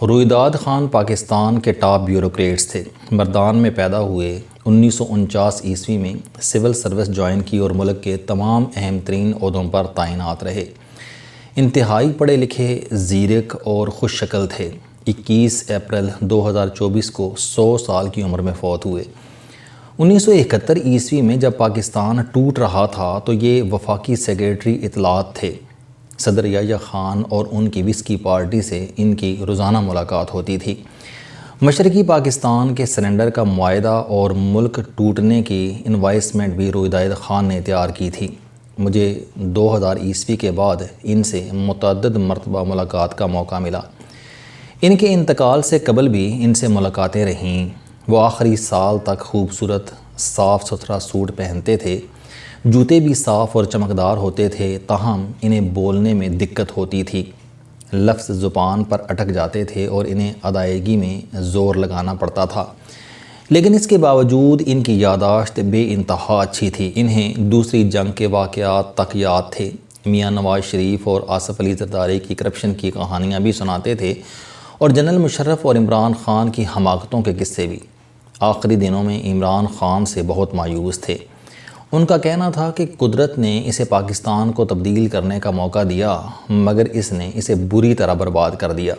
رویداد خان پاکستان کے top bureaucrats تھے۔ مردان میں پیدا ہوئے، 1949 عیسوی میں سول سروس جوائن کی اور ملک کے تمام اہم ترین عہدوں پر تعینات رہے۔ انتہائی پڑھے لکھے، زیرک اور خوش شکل تھے۔ 21 اپریل 2024 کو 100 سال کی عمر میں فوت ہوئے۔ 1971 عیسوی میں جب پاکستان ٹوٹ رہا تھا تو یہ وفاقی سیکریٹری اطلاعات تھے۔ صدر یحییٰ خان اور ان کی وسکی پارٹی سے ان کی روزانہ ملاقات ہوتی تھی۔ مشرقی پاکستان کے سرنڈر کا معاہدہ اور ملک ٹوٹنے کی انوائسمنٹ بھی رویداد خان نے تیار کی تھی۔ مجھے 2000 عیسوی کے بعد ان سے متعدد مرتبہ ملاقات کا موقع ملا۔ ان کے انتقال سے قبل بھی ان سے ملاقاتیں رہیں۔ وہ آخری سال تک خوبصورت صاف ستھرا سوٹ پہنتے تھے، جوتے بھی صاف اور چمکدار ہوتے تھے، تاہم انہیں بولنے میں دقت ہوتی تھی۔ لفظ زبان پر اٹک جاتے تھے اور انہیں ادائیگی میں زور لگانا پڑتا تھا، لیکن اس کے باوجود ان کی یادداشت بے انتہا اچھی تھی۔ انہیں دوسری جنگ کے واقعات تک یاد تھے۔ میاں نواز شریف اور آصف علی زرداری کی کرپشن کی کہانیاں بھی سناتے تھے اور جنرل مشرف اور عمران خان کی حماقتوں کے قصے بھی۔ آخری دنوں میں عمران خان سے بہت مایوس تھے۔ ان کا کہنا تھا کہ قدرت نے اسے پاکستان کو تبدیل کرنے کا موقع دیا، مگر اس نے اسے بری طرح برباد کر دیا۔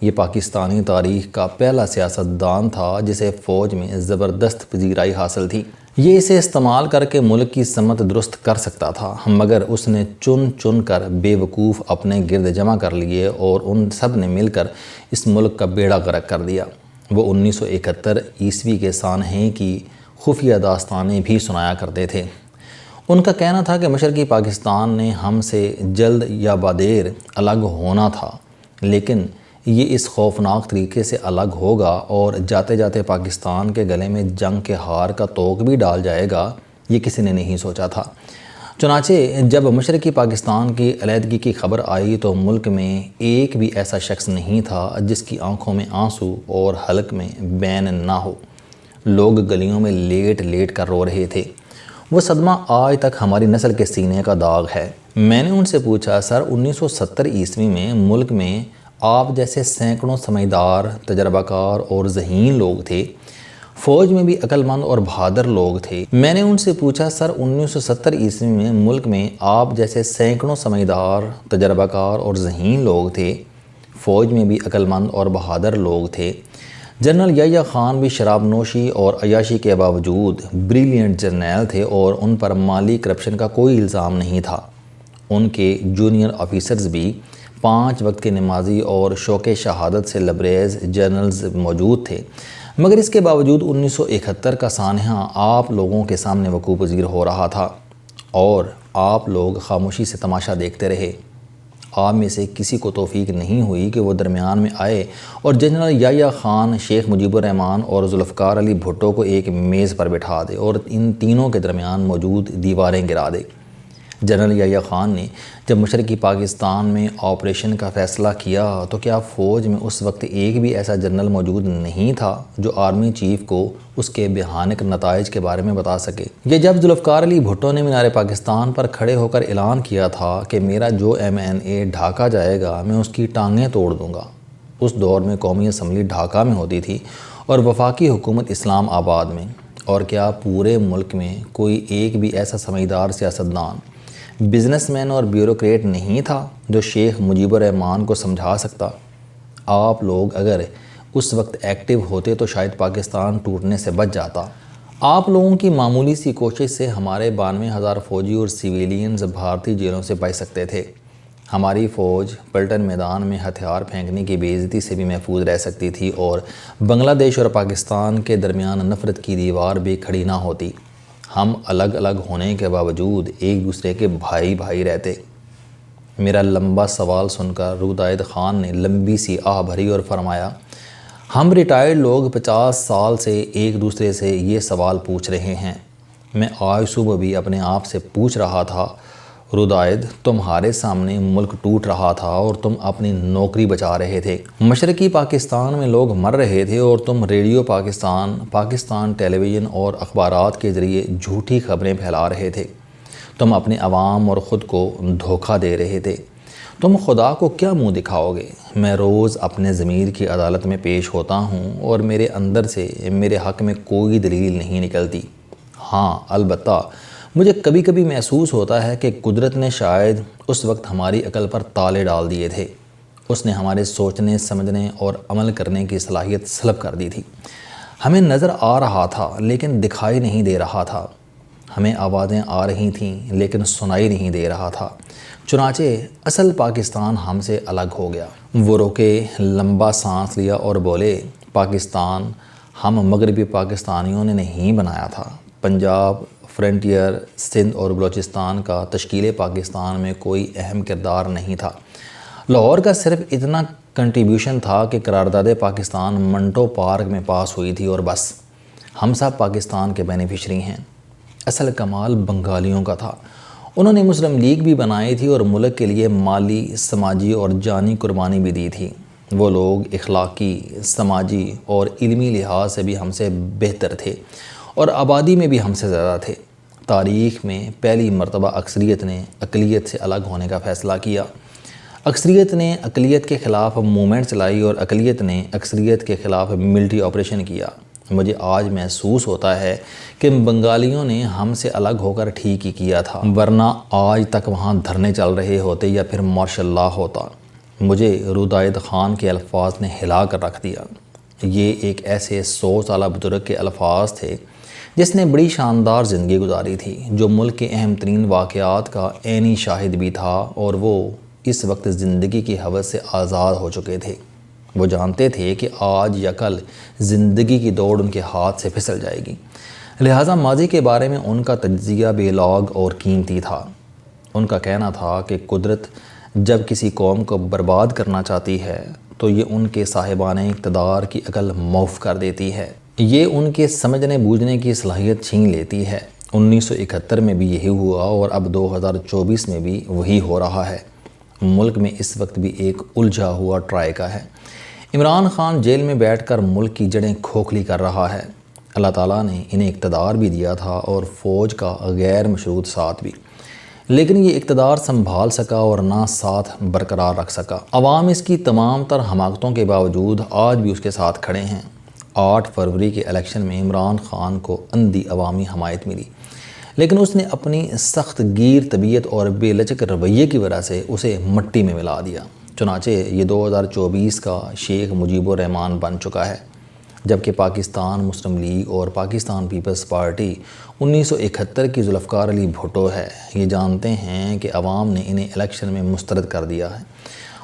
یہ پاکستانی تاریخ کا پہلا سیاستدان تھا جسے فوج میں زبردست پذیرائی حاصل تھی۔ یہ اسے استعمال کر کے ملک کی سمت درست کر سکتا تھا، مگر اس نے چن چن کر بے وقوف اپنے گرد جمع کر لیے اور ان سب نے مل کر اس ملک کا بیڑا غرق کر دیا۔ وہ 1971 عیسوی کے سانحے کی خفیہ داستانیں بھی سنایا کرتے تھے۔ ان کا کہنا تھا کہ مشرقی پاکستان نے ہم سے جلد یا بعدیر الگ ہونا تھا، لیکن یہ اس خوفناک طریقے سے الگ ہوگا اور جاتے جاتے پاکستان کے گلے میں جنگ کے ہار کا طوق بھی ڈال جائے گا، یہ کسی نے نہیں سوچا تھا۔ چنانچہ جب مشرقی پاکستان کی علیحدگی کی خبر آئی تو ملک میں ایک بھی ایسا شخص نہیں تھا جس کی آنکھوں میں آنسو اور حلق میں بین نہ ہو۔ لوگ گلیوں میں لیٹ لیٹ کر رو رہے تھے۔ وہ صدمہ آج تک ہماری نسل کے سینے کا داغ ہے۔ میں نے ان سے پوچھا، سر 1970 عیسوی میں ملک میں آپ جیسے سینکڑوں سمجھدار، تجربہ کار اور ذہین لوگ تھے، فوج میں بھی عقل مند اور بہادر لوگ تھے۔ میں نے ان سے پوچھا، سر 1970 عیسوی میں ملک میں آپ جیسے سینکڑوں سمجھدار، تجربہ کار اور ذہین لوگ تھے، فوج میں بھی عقل مند اور بہادر لوگ تھے۔ جنرل یحییٰ خان بھی شراب نوشی اور عیاشی کے باوجود بریلینٹ جرنیل تھے اور ان پر مالی کرپشن کا کوئی الزام نہیں تھا۔ ان کے جونیئر آفیسرز بھی 5 وقت کے نمازی اور شوق شہادت سے لبریز جنرلز موجود تھے، مگر اس کے باوجود 1971 کا سانحہ آپ لوگوں کے سامنے وقوع پذیر ہو رہا تھا اور آپ لوگ خاموشی سے تماشا دیکھتے رہے۔ آپ میں سے کسی کو توفیق نہیں ہوئی کہ وہ درمیان میں آئے اور جنرل یحییٰ خان، شیخ مجیب الرحمن اور ذوالفقار علی بھٹو کو ایک میز پر بٹھا دے اور ان تینوں کے درمیان موجود دیواریں گرا دے۔ جنرل یحییٰ خان نے جب مشرقی پاکستان میں آپریشن کا فیصلہ کیا تو کیا فوج میں اس وقت ایک بھی ایسا جنرل موجود نہیں تھا جو آرمی چیف کو اس کے بھیانک نتائج کے بارے میں بتا سکے؟ یہ جب ذوالفقار علی بھٹو نے مینار پاکستان پر کھڑے ہو کر اعلان کیا تھا کہ میرا جو MNA ڈھاکہ جائے گا میں اس کی ٹانگیں توڑ دوں گا۔ اس دور میں قومی اسمبلی ڈھاکہ میں ہوتی تھی اور وفاقی حکومت اسلام آباد میں، اور کیا پورے ملک میں کوئی ایک بھی ایسا سمجھدار سیاستدان، بزنس مین اور بیوروکریٹ نہیں تھا جو شیخ مجیب الرحمن کو سمجھا سکتا؟ آپ لوگ اگر اس وقت ایکٹیو ہوتے تو شاید پاکستان ٹوٹنے سے بچ جاتا۔ آپ لوگوں کی معمولی سی کوشش سے ہمارے 92,000 فوجی اور سویلینز بھارتی جیلوں سے بچ سکتے تھے۔ ہماری فوج پلٹن میدان میں ہتھیار پھینکنے کی بے عزتی سے بھی محفوظ رہ سکتی تھی اور بنگلہ دیش اور پاکستان کے درمیان نفرت کی دیوار بھی کھڑی نہ ہوتی۔ ہم الگ الگ ہونے کے باوجود ایک دوسرے کے بھائی بھائی رہتے۔ میرا لمبا سوال سن کر رویداد خان نے لمبی سی آہ بھری اور فرمایا، ہم ریٹائرڈ لوگ 50 سال سے ایک دوسرے سے یہ سوال پوچھ رہے ہیں۔ میں آج صبح بھی اپنے آپ سے پوچھ رہا تھا، رویداد، تمہارے سامنے ملک ٹوٹ رہا تھا اور تم اپنی نوکری بچا رہے تھے۔ مشرقی پاکستان میں لوگ مر رہے تھے اور تم ریڈیو پاکستان ٹیلی ویژن اور اخبارات کے ذریعے جھوٹی خبریں پھیلا رہے تھے۔ تم اپنے عوام اور خود کو دھوکہ دے رہے تھے۔ تم خدا کو کیا منہ دکھاؤ گے؟ میں روز اپنے ضمیر کی عدالت میں پیش ہوتا ہوں اور میرے اندر سے میرے حق میں کوئی دلیل نہیں نکلتی۔ ہاں البتہ مجھے کبھی کبھی محسوس ہوتا ہے کہ قدرت نے شاید اس وقت ہماری عقل پر تالے ڈال دیے تھے۔ اس نے ہمارے سوچنے، سمجھنے اور عمل کرنے کی صلاحیت سلب کر دی تھی۔ ہمیں نظر آ رہا تھا لیکن دکھائی نہیں دے رہا تھا۔ ہمیں آوازیں آ رہی تھیں لیکن سنائی نہیں دے رہا تھا۔ چنانچہ اصل پاکستان ہم سے الگ ہو گیا۔ وہ رکے، لمبا سانس لیا اور بولے، پاکستان ہم مغربی پاکستانیوں نے نہیں بنایا تھا۔ پنجاب، فرنٹیئر، سندھ اور بلوچستان کا تشکیل پاکستان میں کوئی اہم کردار نہیں تھا۔ لاہور کا صرف اتنا کنٹریبیوشن تھا کہ قرارداد پاکستان منٹو پارک میں پاس ہوئی تھی اور بس۔ ہم سب پاکستان کے بینیفیشری ہیں۔ اصل کمال بنگالیوں کا تھا۔ انہوں نے مسلم لیگ بھی بنائی تھی اور ملک کے لیے مالی، سماجی اور جانی قربانی بھی دی تھی۔ وہ لوگ اخلاقی، سماجی اور علمی لحاظ سے بھی ہم سے بہتر تھے اور آبادی میں بھی ہم سے زیادہ تھے۔ تاریخ میں پہلی مرتبہ اکثریت نے اقلیت سے الگ ہونے کا فیصلہ کیا۔ اکثریت نے اقلیت کے خلاف موومنٹ چلائی اور اقلیت نے اکثریت کے خلاف ملٹری آپریشن کیا۔ مجھے آج محسوس ہوتا ہے کہ بنگالیوں نے ہم سے الگ ہو کر ٹھیک ہی کیا تھا، ورنہ آج تک وہاں دھرنے چل رہے ہوتے یا پھر مارشل لا ہوتا۔ مجھے رودائد خان کے الفاظ نے ہلا کر رکھ دیا۔ یہ ایک ایسے 100 سالہ بزرگ کے الفاظ تھے جس نے بڑی شاندار زندگی گزاری تھی، جو ملک کے اہم ترین واقعات کا عینی شاہد بھی تھا، اور وہ اس وقت زندگی کی ہوس سے آزاد ہو چکے تھے۔ وہ جانتے تھے کہ آج یا کل زندگی کی دوڑ ان کے ہاتھ سے پھسل جائے گی، لہٰذا ماضی کے بارے میں ان کا تجزیہ بے لاگ اور قیمتی تھا۔ ان کا کہنا تھا کہ قدرت جب کسی قوم کو برباد کرنا چاہتی ہے تو یہ ان کے صاحبان اقتدار کی عقل معاف کر دیتی ہے، یہ ان کے سمجھنے بوجھنے کی صلاحیت چھین لیتی ہے۔ 1971 میں بھی یہی ہوا اور اب 2024 میں بھی وہی ہو رہا ہے۔ ملک میں اس وقت بھی ایک الجھا ہوا ٹرائیکا ہے۔ عمران خان جیل میں بیٹھ کر ملک کی جڑیں کھوکھلی کر رہا ہے۔ اللہ تعالیٰ نے انہیں اقتدار بھی دیا تھا اور فوج کا غیر مشروط ساتھ بھی، لیکن یہ اقتدار سنبھال سکا اور نہ ساتھ برقرار رکھ سکا۔ عوام اس کی تمام تر حماقتوں کے باوجود آج بھی اس کے ساتھ کھڑے ہیں۔ 8 فروری کے الیکشن میں عمران خان کو اندھی عوامی حمایت ملی، لیکن اس نے اپنی سخت گیر طبیعت اور بے لچک رویے کی وجہ سے اسے مٹی میں ملا دیا۔ چنانچہ یہ 2024 کا شیخ مجیب الرحمان بن چکا ہے، جبکہ پاکستان مسلم لیگ اور پاکستان پیپلز پارٹی 1971 کی ذوالفقار علی بھٹو ہے۔ یہ جانتے ہیں کہ عوام نے انہیں الیکشن میں مسترد کر دیا ہے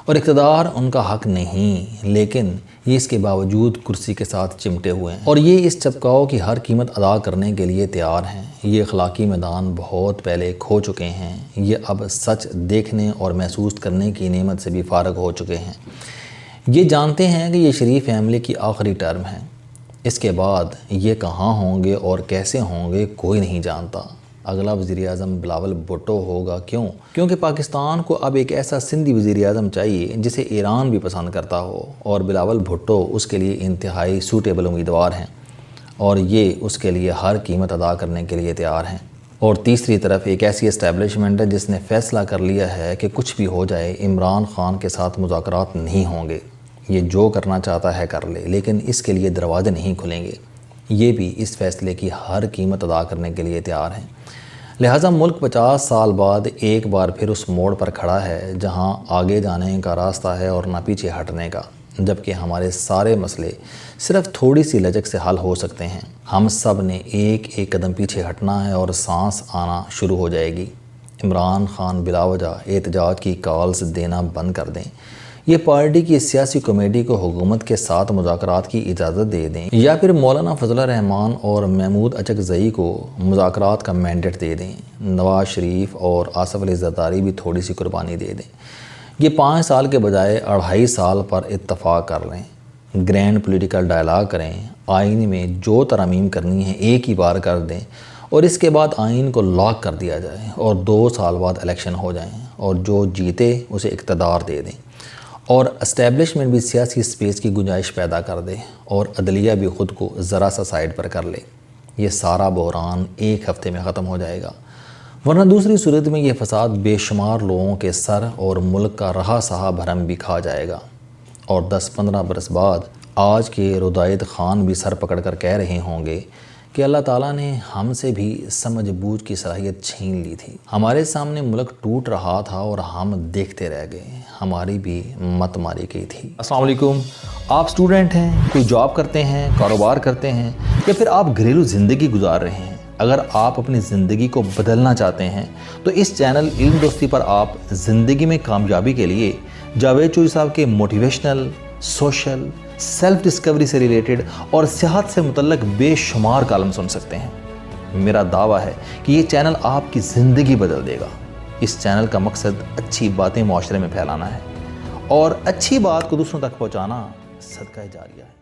اور اقتدار ان کا حق نہیں، لیکن یہ اس کے باوجود کرسی کے ساتھ چمٹے ہوئے ہیں اور یہ اس چپکاؤ کی ہر قیمت ادا کرنے کے لیے تیار ہیں۔ یہ اخلاقی میدان بہت پہلے کھو چکے ہیں، یہ اب سچ دیکھنے اور محسوس کرنے کی نعمت سے بھی فارغ ہو چکے ہیں۔ یہ جانتے ہیں کہ یہ شریف فیملی کی آخری ٹرم ہے، اس کے بعد یہ کہاں ہوں گے اور کیسے ہوں گے کوئی نہیں جانتا۔ اگلا وزیراعظم بلاول بھٹو ہوگا۔ کیوں؟ کیونکہ پاکستان کو اب ایک ایسا سندھی وزیراعظم چاہیے جسے ایران بھی پسند کرتا ہو، اور بلاول بھٹو اس کے لیے انتہائی سوٹیبل امیدوار ہیں اور یہ اس کے لیے ہر قیمت ادا کرنے کے لیے تیار ہیں۔ اور تیسری طرف ایک ایسی اسٹیبلشمنٹ ہے جس نے فیصلہ کر لیا ہے کہ کچھ بھی ہو جائے عمران خان کے ساتھ مذاکرات نہیں ہوں گے، یہ جو کرنا چاہتا ہے کر لے، لیکن اس کے لیے دروازے نہیں کھلیں گے۔ یہ بھی اس فیصلے کی ہر قیمت ادا کرنے کے لیے تیار ہیں۔ لہٰذا ملک 50 سال بعد ایک بار پھر اس موڑ پر کھڑا ہے جہاں آگے جانے کا راستہ ہے اور نہ پیچھے ہٹنے کا، جبکہ ہمارے سارے مسئلے صرف تھوڑی سی لچک سے حل ہو سکتے ہیں۔ ہم سب نے ایک ایک قدم پیچھے ہٹنا ہے اور سانس آنا شروع ہو جائے گی۔ عمران خان بلا وجہ احتجاج کی کالز دینا بند کر دیں، یہ پارٹی کی سیاسی کمیٹی کو حکومت کے ساتھ مذاکرات کی اجازت دے دیں، یا پھر مولانا فضل الرحمان اور محمود اچکزئی کو مذاکرات کا مینڈیٹ دے دیں۔ نواز شریف اور آصف علی زرداری بھی تھوڑی سی قربانی دے دیں۔ یہ 5 سال کے بجائے 2.5 سال پر اتفاق کر لیں، گرینڈ پولیٹیکل ڈائلاگ کریں، آئین میں جو ترامیم کرنی ہے ایک ہی بار کر دیں اور اس کے بعد آئین کو لاک کر دیا جائے اور 2 سال بعد الیکشن ہو جائیں اور جو جیتے اسے اقتدار دے دیں، اور اسٹیبلشمنٹ بھی سیاسی اسپیس کی گنجائش پیدا کر دے اور عدلیہ بھی خود کو ذرا سا سائڈ پر کر لے۔ یہ سارا بحران 1 ہفتے میں ختم ہو جائے گا۔ ورنہ دوسری صورت میں یہ فساد بے شمار لوگوں کے سر اور ملک کا رہا سہا بھرم بھی کھا جائے گا، اور 10-15 برس بعد آج کے رودائد خان بھی سر پکڑ کر کہہ رہے ہوں گے کہ اللہ تعالیٰ نے ہم سے بھی سمجھ بوجھ کی صلاحیت چھین لی تھی، ہمارے سامنے ملک ٹوٹ رہا تھا اور ہم دیکھتے رہ گئے، ہماری بھی مت ماری گئی تھی۔ السلام علیکم، آپ سٹوڈنٹ ہیں، کوئی جاب کرتے ہیں، کاروبار کرتے ہیں، یا پھر آپ گھریلو زندگی گزار رہے ہیں۔ اگر آپ اپنی زندگی کو بدلنا چاہتے ہیں تو اس چینل علم دوستی پر آپ زندگی میں کامیابی کے لیے جاوید چوہری صاحب کے موٹیویشنل، سوشل، سیلف ڈسکوری سے ریلیٹڈ اور صحت سے متعلق بے شمار کالم سن سکتے ہیں۔ میرا دعویٰ ہے کہ یہ چینل آپ کی زندگی بدل دے گا۔ اس چینل کا مقصد اچھی باتیں معاشرے میں پھیلانا ہے، اور اچھی بات کو دوسروں تک پہنچانا صدقہ جاریہ ہے۔